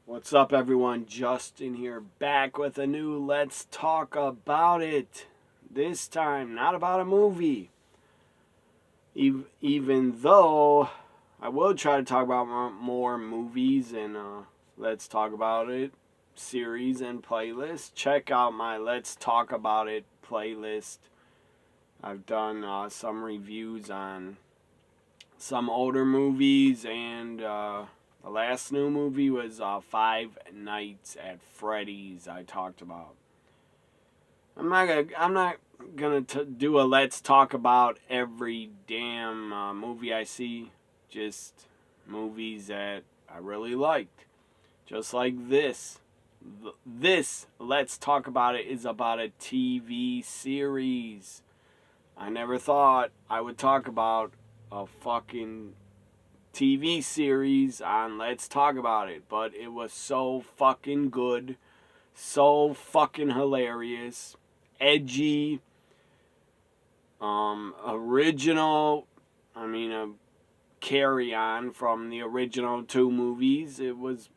What's up, everyone? Justin here, back with a new Let's Talk About It. This time, not about a movie. Even though I will try to talk about more movies and Let's Talk About It series and playlist. Check out my Let's Talk About It playlist. I've done some reviews on some older movies, and the last new movie was Five Nights at Freddy's. I talked about. I'm not gonna do a let's talk about every damn movie I see. Just movies that I really liked. Just like this. This let's talk about it is about a TV series. I never thought I would talk about a fucking TV series on Let's Talk About It, but it was so fucking good, so fucking hilarious, edgy, original. A carry on from the original two movies. It was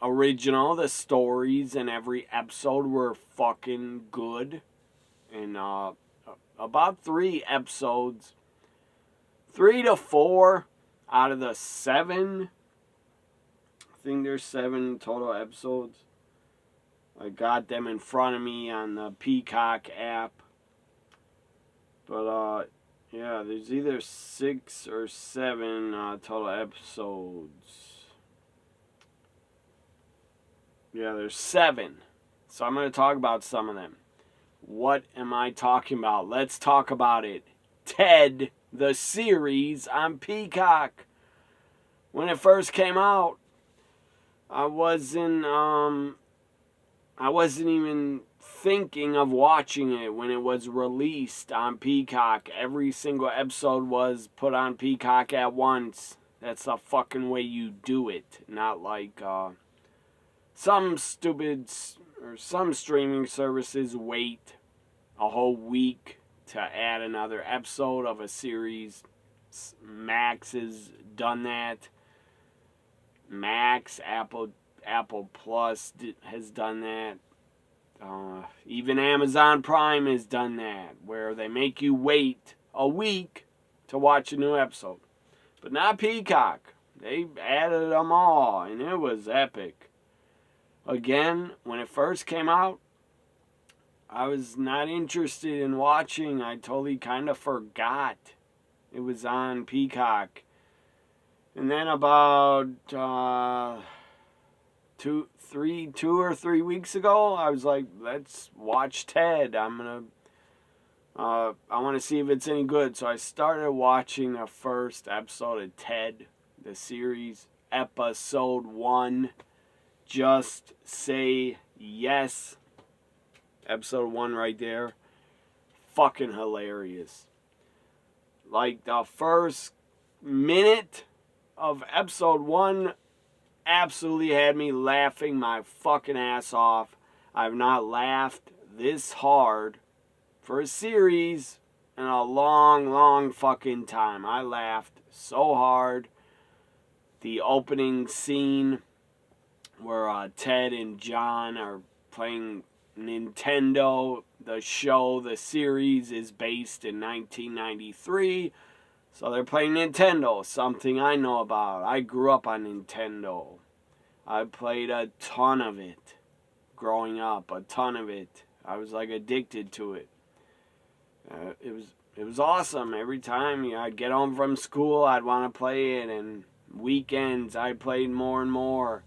original. The stories in every episode were fucking good, and about 3 episodes, 3 to 4 out of the 7, I think there's 7 total episodes. I got them in front of me on the Peacock app. But, yeah, there's either 6 or 7 total episodes. Yeah, there's 7. So I'm going to talk about some of them. What am I talking about? Let's talk about it. Ted, the series on Peacock. When it first came out, I wasn't even thinking of watching it when it was released on Peacock. Every single episode was put on Peacock at once. That's the fucking way you do it. Not like some streaming services wait a whole week to add another episode of a series. Max has done that. Max, Apple Plus has done that. Even Amazon Prime has done that, where they make you wait a week to watch a new episode. But not Peacock. They added them all, and it was epic. Again, when it first came out, I was not interested in watching. I totally kind of forgot it was on Peacock. And then about 2 or 3 weeks ago, I was like, let's watch Ted. I want to see if it's any good. So I started watching the first episode of Ted, the series, episode 1. Just Say Yes. Episode 1 right there. Fucking hilarious. Like, the first minute of episode 1 absolutely had me laughing my fucking ass off. I've not laughed this hard for a series in a long fucking time. I laughed so hard. The opening scene where Ted and John are playing Nintendo. The series is based in 1993. So they're playing Nintendo, something I know about. I grew up on Nintendo. I played a ton of it growing up, a ton of it. I was like addicted to it. It was awesome. Every time I'd get home from school, I'd want to play it, and weekends I played more and more.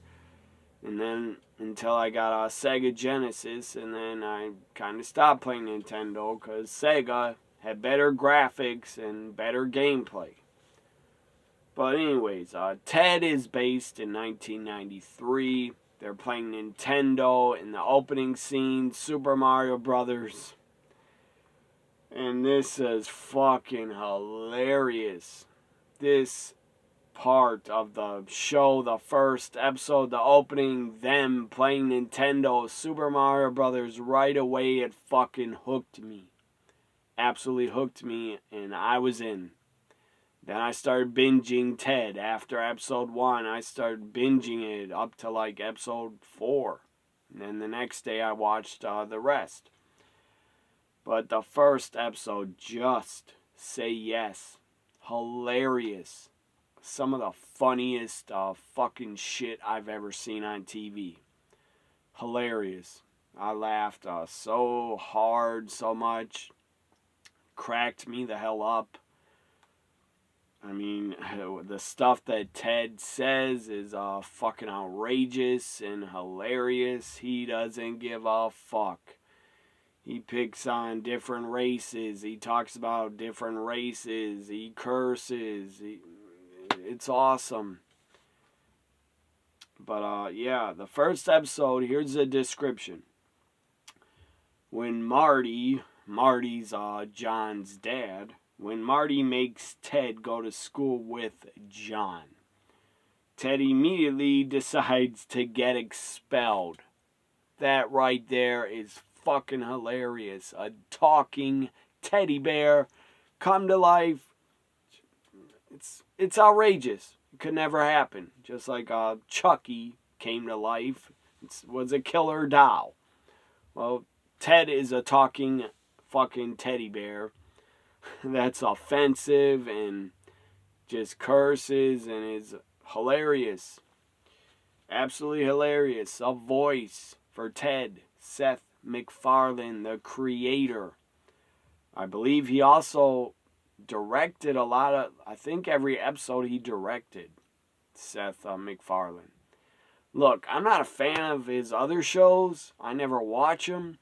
And then until I got a Sega Genesis, and then I kind of stopped playing Nintendo because Sega had better graphics and better gameplay. But anyways, Ted is based in 1993. They're playing Nintendo in the opening scene, Super Mario Brothers. And this is fucking hilarious. This part of the show, the first episode, the opening, them playing Nintendo, Super Mario Brothers, right away it fucking hooked me. Absolutely hooked me, and I was in. Then I started binging Ted. After episode 1, I started binging it up to like episode 4. And then the next day I watched the rest. But the first episode, just say yes. Hilarious. Some of the funniest fucking shit I've ever seen on TV. Hilarious. I laughed so hard, so much. Cracked me the hell up. I mean, the stuff that Ted says is fucking outrageous and hilarious. He doesn't give a fuck. He picks on different races. He talks about different races. He curses. It's awesome. But yeah, the first episode, here's the description. When Marty's John's dad, when Marty makes Ted go to school with John, Ted immediately decides to get expelled. That right there is fucking hilarious. A talking teddy bear come to life. It's outrageous. It could never happen. Just like Chucky came to life. It was a killer doll. Well, Ted is a talking fucking teddy bear that's offensive and just curses and is hilarious. Absolutely hilarious. A voice for Ted, Seth MacFarlane, the creator. I believe he also directed a lot of, I think every episode he directed, Seth MacFarlane. Look, I'm not a fan of his other shows. I never watch them.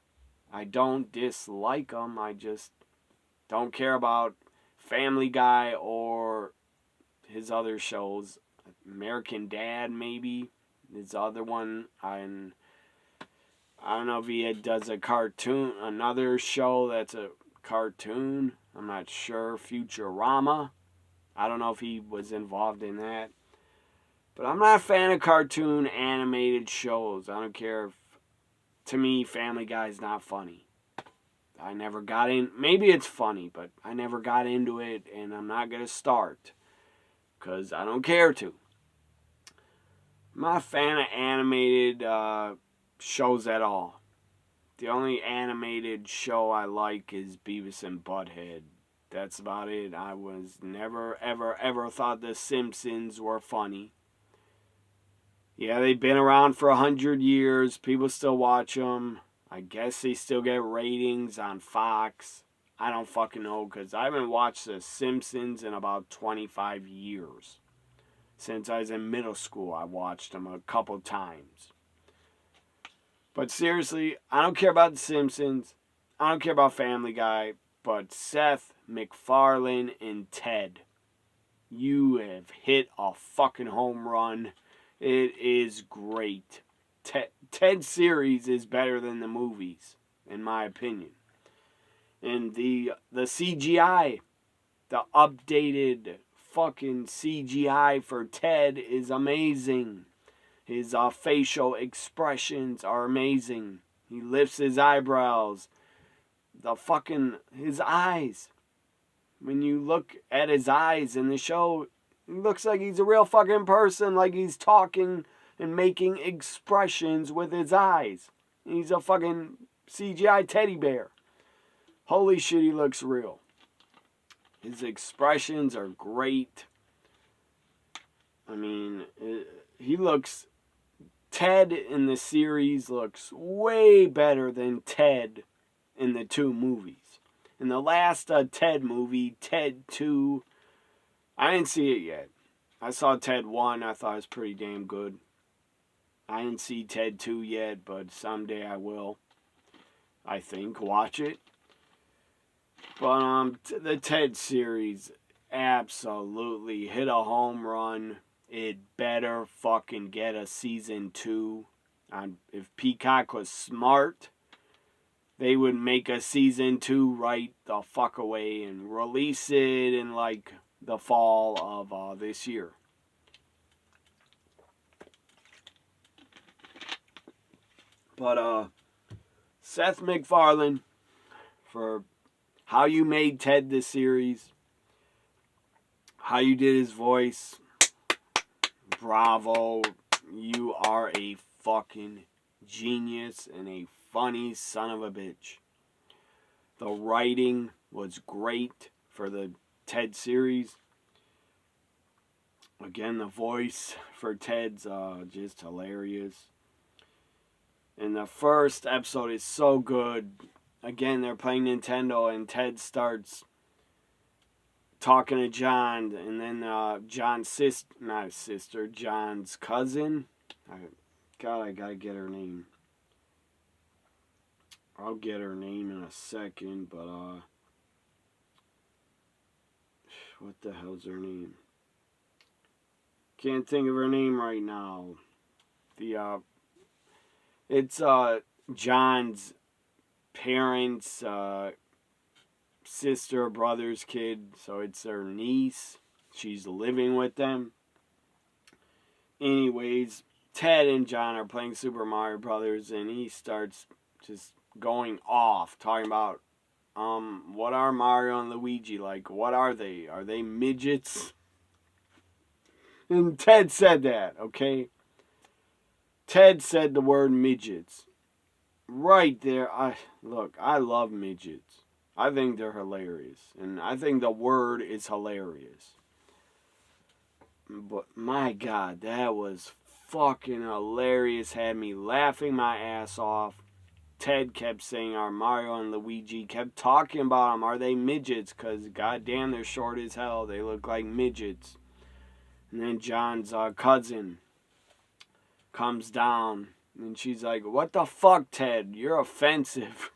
I don't dislike them. I just don't care about Family Guy or his other shows. American Dad, maybe. His other one. I don't know if he does a cartoon, another show that's a cartoon. I'm not sure. Futurama. I don't know if he was involved in that. But I'm not a fan of cartoon animated shows. I don't care if, to me, Family Guy is not funny. I never got in. Maybe it's funny, but I never got into it, and I'm not going to start. Because I don't care to. I'm not a fan of animated shows at all. The only animated show I like is Beavis and Butthead. That's about it. I was never, ever, ever thought The Simpsons were funny. Yeah, they've been around for 100 years. People still watch them. I guess they still get ratings on Fox. I don't fucking know, because I haven't watched The Simpsons in about 25 years. Since I was in middle school, I watched them a couple times. But seriously, I don't care about The Simpsons. I don't care about Family Guy. But Seth MacFarlane and Ted, you have hit a fucking home run. It is great. Ted's series is better than the movies, in my opinion. And the CGI, the updated fucking CGI for Ted is amazing. His facial expressions are amazing. He lifts his eyebrows. His eyes. When you look at his eyes in the show, he looks like he's a real fucking person, like he's talking and making expressions with his eyes. He's a fucking CGI teddy bear. Holy shit, he looks real. His expressions are great. I mean, Ted in the series looks way better than Ted in the 2 movies. In the last Ted movie, Ted 2, I didn't see it yet. I saw Ted 1, I thought it was pretty damn good. I didn't see Ted 2 yet, but someday I will. I think, watch it. But the Ted series absolutely hit a home run. It better fucking get a season 2. If Peacock was smart, they would make a season 2 right the fuck away and release it in like the fall of this year. But Seth MacFarlane, for How You Made Ted the series, how you did his voice, bravo. You are a fucking genius and a funny son of a bitch. The writing was great for the Ted series. Again, the voice for Ted's just hilarious. And the first episode is so good. Again, they're playing Nintendo and Ted starts talking to John, and then John's John's cousin. I gotta get her name. I'll get her name in a second, but what the hell's her name? Can't think of her name right now. It's John's parents, sister, brother's kid, so it's their niece. She's living with them. Anyways, Ted and John are playing Super Mario Brothers, and he starts just going off, talking about, what are Mario and Luigi like? What are they? Are they midgets? And Ted said that, okay? Ted said the word midgets. Right there, I love midgets. I think they're hilarious. And I think the word is hilarious. But my God, that was fucking hilarious. Had me laughing my ass off. Ted kept saying our Mario and Luigi, kept talking about them. Are they midgets? Because goddamn, they're short as hell. They look like midgets. And then John's cousin comes down. And she's like, what the fuck, Ted? You're offensive.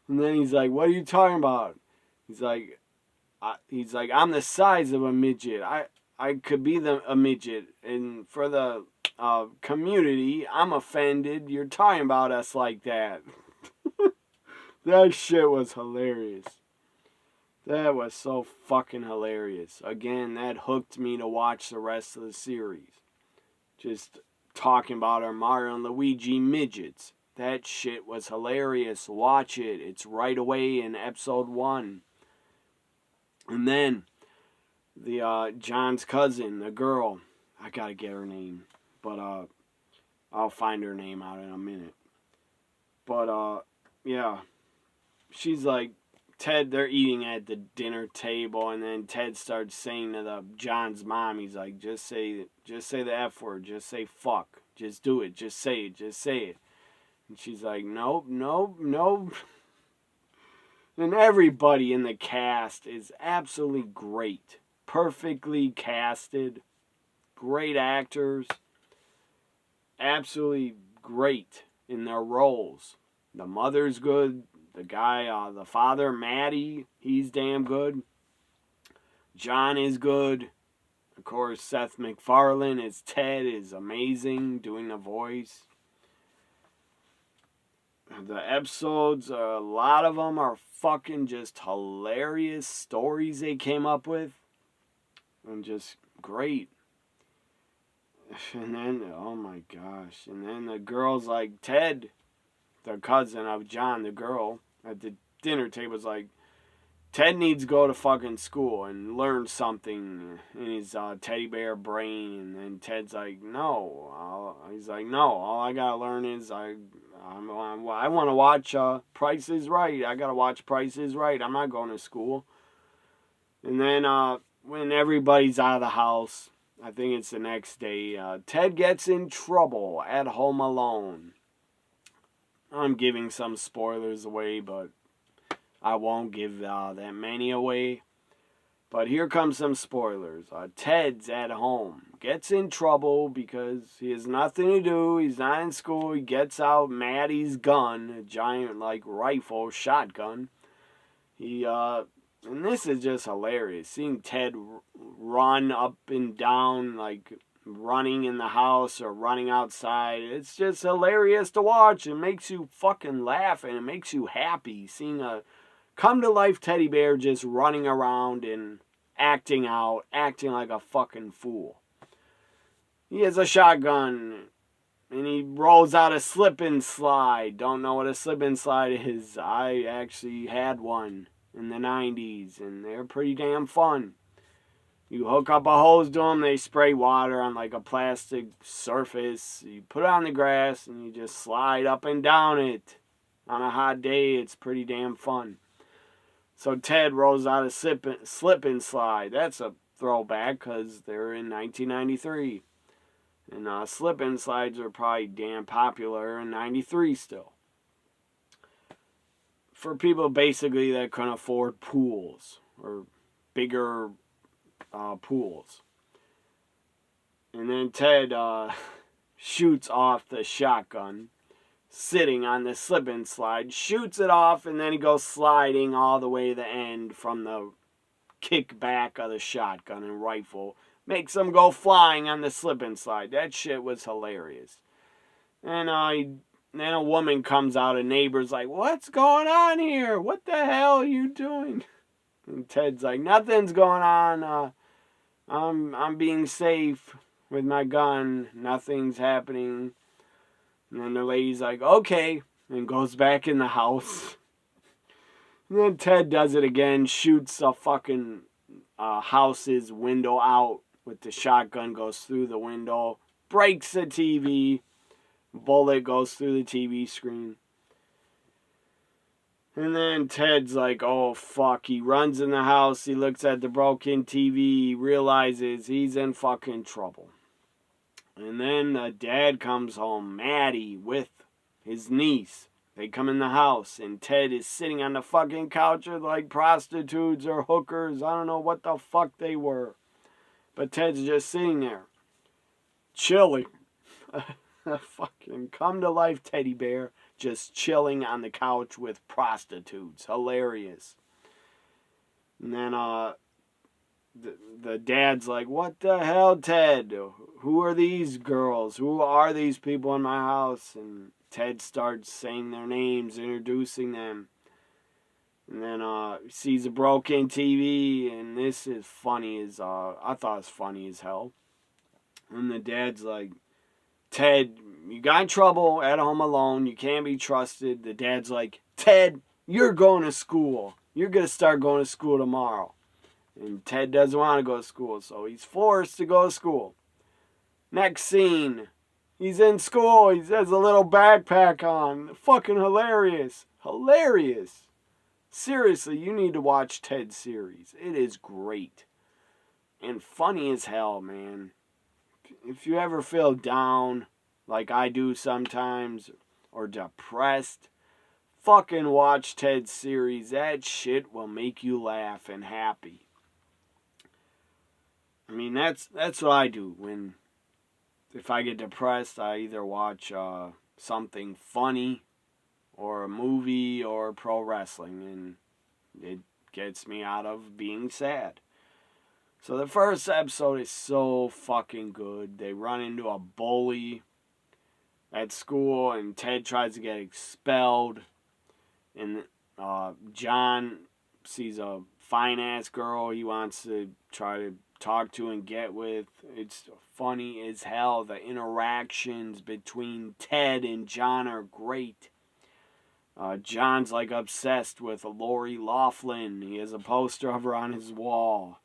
And then he's like, what are you talking about? He's like, I'm the size of a midget. I could be a midget. And for the community, I'm offended. You're talking about us like that. That shit was hilarious. That was so fucking hilarious. Again, that hooked me to watch the rest of the series. Just talking about our Mario and Luigi midgets. That shit was hilarious. Watch it. It's right away in episode 1. And then the John's cousin, the girl, I gotta get her name, but I'll find her name out in a minute. But yeah, she's like, Ted, they're eating at the dinner table, and then Ted starts saying to John's mom, he's like, just say the F word, just say fuck, just do it, just say it. And she's like, nope. And everybody in the cast is absolutely great. Perfectly casted. Great actors. Absolutely great in their roles. The mother's good. The guy, the father, Matty, he's damn good. John is good. Of course, Seth MacFarlane as Ted is amazing, doing the voice. The episodes, a lot of them are fucking just hilarious stories they came up with. And just great. And then, oh my gosh. And then the girl's like, Ted, the cousin of John, the girl, at the dinner table was like, Ted needs to go to fucking school and learn something in his teddy bear brain. And then Ted's like, no. He's like, no, all I gotta learn is I want to watch Price is Right. I gotta watch Price is Right. I'm not going to school. And then when everybody's out of the house, I think it's the next day, Ted gets in trouble at home alone. I'm giving some spoilers away, but I won't give that many away. But here comes some spoilers. Ted's at home. Gets in trouble because he has nothing to do. He's not in school. He gets out Maddie's gun, a giant rifle, shotgun. And this is just hilarious. Seeing Ted run up and down, running in the house or running outside. It's just hilarious to watch. It makes you fucking laugh and it makes you happy seeing a come-to-life teddy bear just running around and acting like a fucking fool. He has a shotgun, and he rolls out a slip and slide. Don't know what a slip and slide is. I actually had one in the 90s, and they're pretty damn fun. You hook up a hose to them, they spray water on like a plastic surface. You put it on the grass and you just slide up and down it. On a hot day, it's pretty damn fun. So Ted rolls out a slip and slide. That's a throwback because they're in 1993. And slip and slides are probably damn popular in 93 still. For people basically that can afford pools or bigger pools. And then Ted shoots off the shotgun, sitting on the slip and slide, shoots it off, and then he goes sliding all the way to the end from the kickback of the shotgun and rifle. Makes him go flying on the slip and slide. That shit was hilarious. And then a woman comes out, a neighbor's like, "What's going on here? What the hell are you doing?" And Ted's like, "Nothing's going on. I'm being safe with my gun. Nothing's happening." And then the lady's like, "Okay," and goes back in the house. And then Ted does it again, shoots a fucking house's window out with the shotgun, goes through the window, breaks the TV, bullet goes through the TV screen. And then Ted's like, "Oh fuck," he runs in the house, he looks at the broken TV, he realizes he's in fucking trouble. And then the dad comes home, Maddie, with his niece. They come in the house, and Ted is sitting on the fucking couch with like prostitutes or hookers. I don't know what the fuck they were. But Ted's just sitting there, chilling. A fucking come to life teddy bear, just chilling on the couch with prostitutes. Hilarious. And then the dad's like, "What the hell, Ted? Who are these girls? Who are these people in my house?" And Ted starts saying their names, introducing them. And then sees a broken TV, and this is funny as I thought it was funny as hell. And the dad's like, "Ted, you got in trouble at home alone. You can't be trusted." The dad's like, "Ted, you're going to school. You're going to start going to school tomorrow." And Ted doesn't want to go to school, so he's forced to go to school. Next scene, he's in school. He has a little backpack on. Fucking hilarious. Hilarious. Seriously, you need to watch Ted's series. It is great. And funny as hell, man. If you ever feel down, like I do sometimes, or depressed, fucking watch Ted's series. That shit will make you laugh and happy. I mean, that's what I do if I get depressed. I either watch something funny, or a movie, or pro wrestling, and it gets me out of being sad. So the first episode is so fucking good. They run into a bully at school, and Ted tries to get expelled. And John sees a fine-ass girl he wants to try to talk to and get with. It's funny as hell. The interactions between Ted and John are great. John's like obsessed with Lori Loughlin. He has a poster of her on his wall.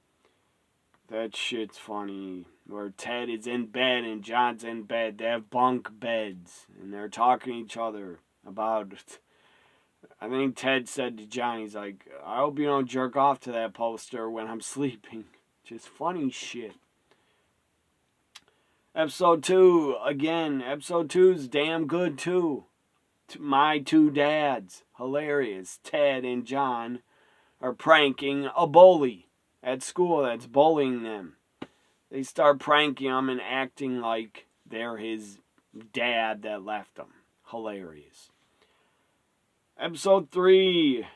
That shit's funny. Where Ted is in bed and John's in bed. They have bunk beds. And they're talking to each other about... I think Ted said to John, he's like, "I hope you don't jerk off to that poster when I'm sleeping." Just funny shit. Episode 2, again. Episode 2 is damn good too. My Two Dads. Hilarious. Ted and John are pranking a bully at school that's bullying them. They start pranking him and acting like they're his dad that left him. Hilarious. Episode 3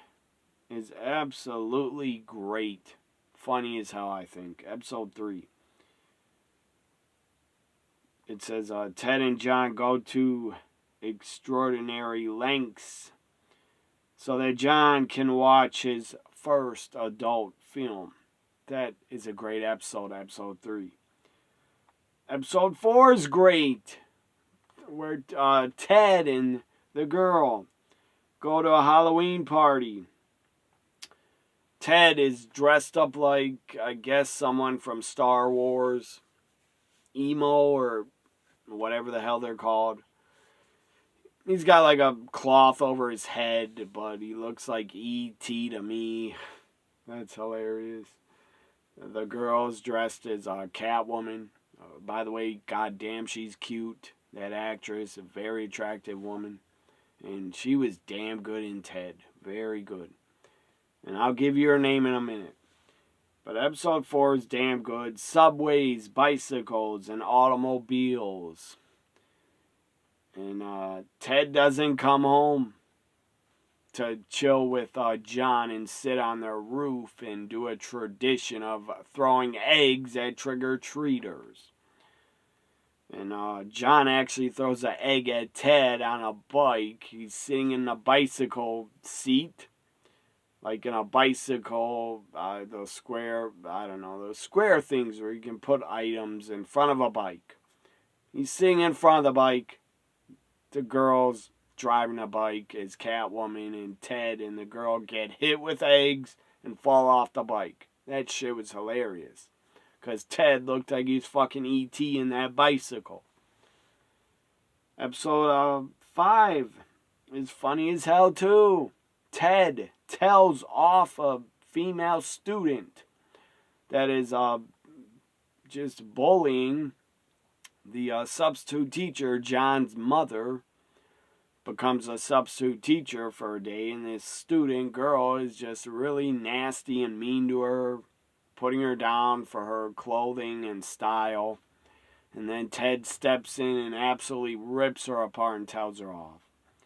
is absolutely great. Funny as hell, I think. Episode 3. It says, Ted and John go to extraordinary lengths so that John can watch his first adult film. That is a great episode, episode 3. Episode 4 is great, where Ted and the girl go to a Halloween party. Ted is dressed up like, I guess, someone from Star Wars, emo or whatever the hell they're called. He's got like a cloth over his head, but he looks like E.T. to me. That's hilarious. The girl's dressed as a Catwoman. By the way, goddamn, she's cute. That actress, a very attractive woman. And she was damn good in Ted. Very good. And I'll give you her name in a minute. But episode 4 is damn good. Subways, bicycles, and automobiles. And Ted doesn't come home to chill with John and sit on their roof and do a tradition of throwing eggs at trick-or-treaters. And John actually throws an egg at Ted on a bike. He's sitting in the bicycle seat. Like in a bicycle, those square things where you can put items in front of a bike. He's sitting in front of the bike. The girl's driving a bike as Catwoman, and Ted and the girl get hit with eggs and fall off the bike. That shit was hilarious. Because Ted looked like he was fucking E.T. in that bicycle. Episode 5 is funny as hell too. Ted tells off a female student that is just bullying the substitute teacher. John's mother becomes a substitute teacher for a day, and this student girl is just really nasty and mean to her, putting her down for her clothing and style. And then Ted steps in and absolutely rips her apart and tells her off.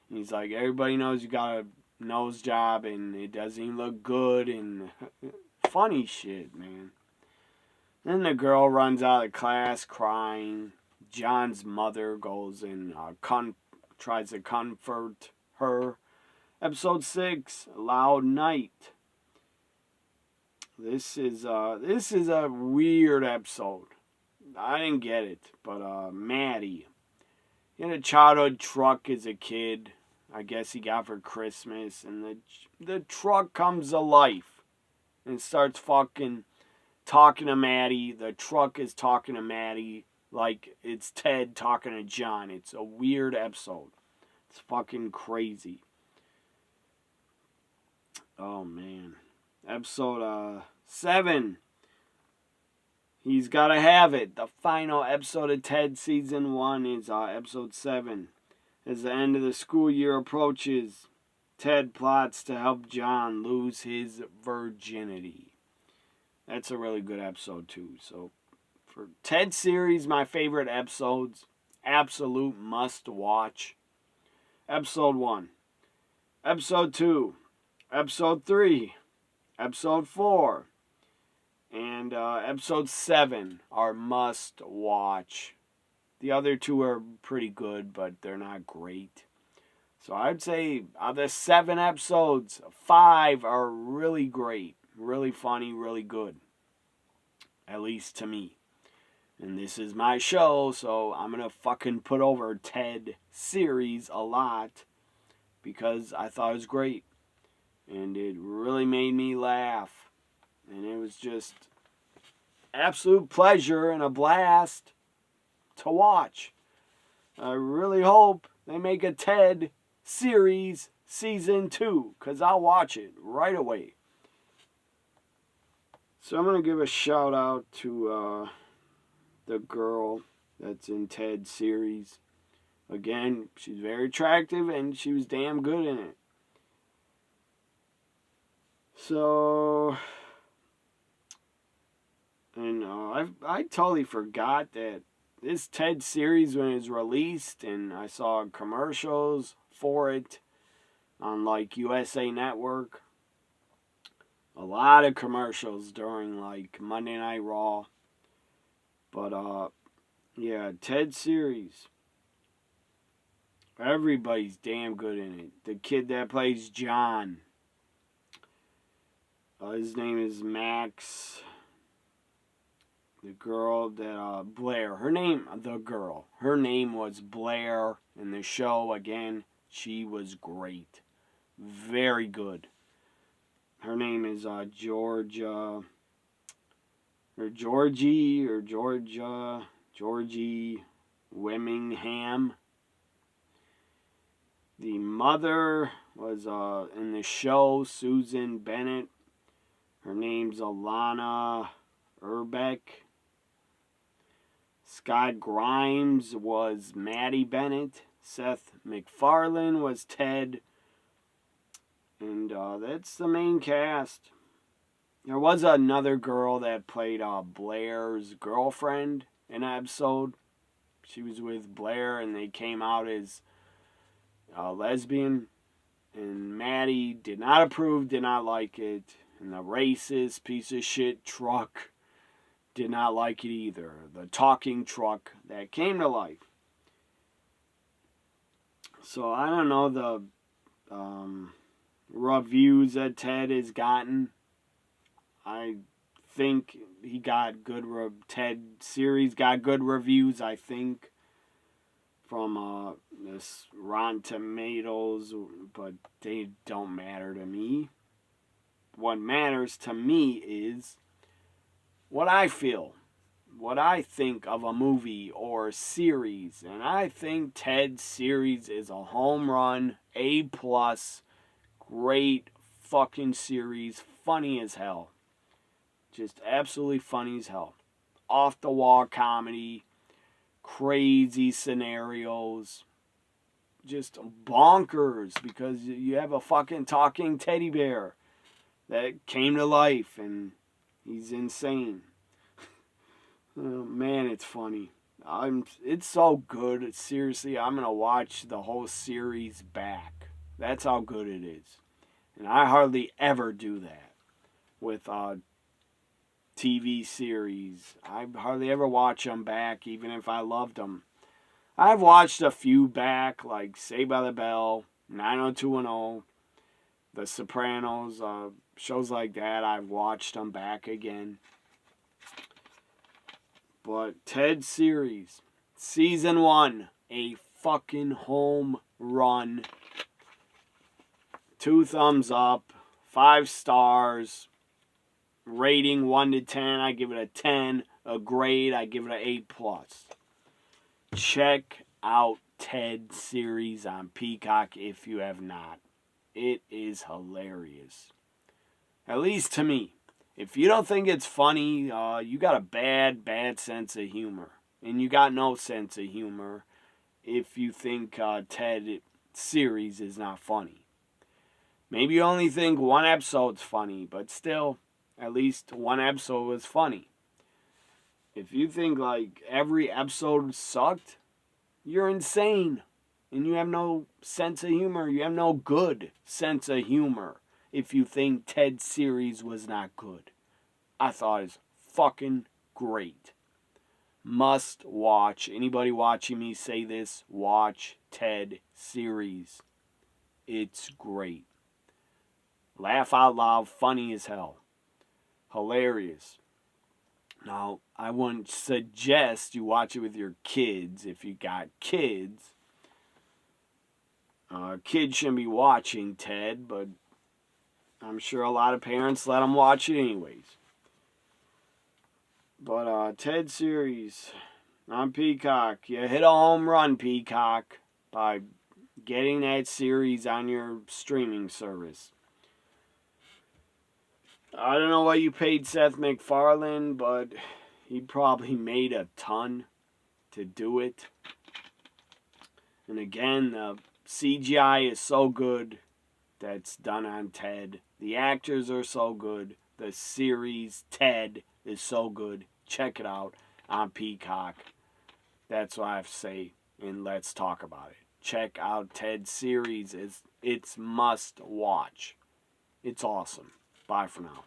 And he's like, everybody knows you got a nose job and it doesn't even look good, and funny shit, man. Then the girl runs out of class crying. John's mother goes and tries to comfort her. Episode 6, Loud Night. This is a weird episode. I didn't get it, but Maddie, he had a childhood truck as a kid. I guess he got for Christmas, and the truck comes to life and starts fucking talking to Maddie. The truck is talking to Maddie like it's Ted talking to John. It's a weird episode. It's fucking crazy. Oh man. Episode 7. He's Gotta Have It. The final episode of Ted Season 1 is episode 7. As the end of the school year approaches, Ted plots to help John lose his virginity. That's a really good episode too. So for Ted series, my favorite episodes, absolute must watch. Episode 1, Episode 2, Episode 3, Episode 4, and Episode 7 are must watch. The other 2 are pretty good, but they're not great. So I'd say of the 7 episodes, 5 are really great, really funny, really good. At least to me. And this is my show, so I'm going to fucking put over Ted series a lot because I thought it was great. And it really made me laugh. And it was just absolute pleasure and a blast to watch. I really hope they make a Ted series season 2, because I'll watch it right away. So I'm going to give a shout out to the girl that's in Ted's series. Again, she's very attractive and she was damn good in it. So, and I totally forgot that this Ted series, when it was released, and I saw commercials for it on like USA Network. A lot of commercials during like Monday Night Raw. But yeah, Ted series. Everybody's damn good in it. The kid that plays John, his name is Max. The girl that Blair, her name was Blair in the show. Again, she was great, very good. her name is Georgia, Georgie Wimmingham. The mother was in the show, Susan Bennett. Her name's Alana Urbeck. Scott Grimes was Maddie Bennett. Seth MacFarlane was Ted. And that's the main cast. There was another girl that played Blair's girlfriend in an episode. She was with Blair and they came out as lesbian. And Maddie did not approve, did not like it. And the racist piece of shit truck did not like it either. The talking truck that came to life. So I don't know the reviews that Ted has gotten. I think he got good. Ted series got good reviews, I think, from this Rotten Tomatoes, but they don't matter to me. What matters to me is what I feel, what I think of a movie or series. And I think Ted series is a home run, A+, great fucking series, funny as hell. Just absolutely funny as hell. Off the wall comedy, crazy scenarios, just bonkers because you have a fucking talking teddy bear that came to life and he's insane. Oh, man, it's funny. It's so good. Seriously, I'm going to watch the whole series back. That's how good it is. And I hardly ever do that with TV series. I hardly ever watch them back, even if I loved them. I've watched a few back, like Saved by the Bell, 90210, The Sopranos, shows like that. I've watched them back again. But Ted series, season 1, a fucking home run. 2 thumbs up, 5 stars. Rating 1 to 10, I give it a 10. A grade, I give it an A+. Check out Ted series on Peacock if you have not. It is hilarious. At least to me. If you don't think it's funny, you got a bad sense of humor. And you got no sense of humor if you think Ted series is not funny. Maybe you only think one episode's funny, but still, at least one episode was funny. If you think like every episode sucked, you're insane. And you have no sense of humor. You have no good sense of humor if you think Ted's series was not good. I thought it's fucking great. Must watch. Anybody watching me say this, watch Ted series. It's great. Laugh out loud, funny as hell. Hilarious. Now, I wouldn't suggest you watch it with your kids if you got kids. Kids shouldn't be watching Ted, but I'm sure a lot of parents let them watch it anyways. But Ted series on Peacock. You hit a home run, Peacock, by getting that series on your streaming service. I don't know what you paid Seth MacFarlane, but he probably made a ton to do it. And again, the CGI is so good that's done on Ted. The actors are so good. The series Ted is so good. Check it out on Peacock. That's what I have to say, and let's talk about it. Check out Ted's series. It's must watch. It's awesome. Bye for now.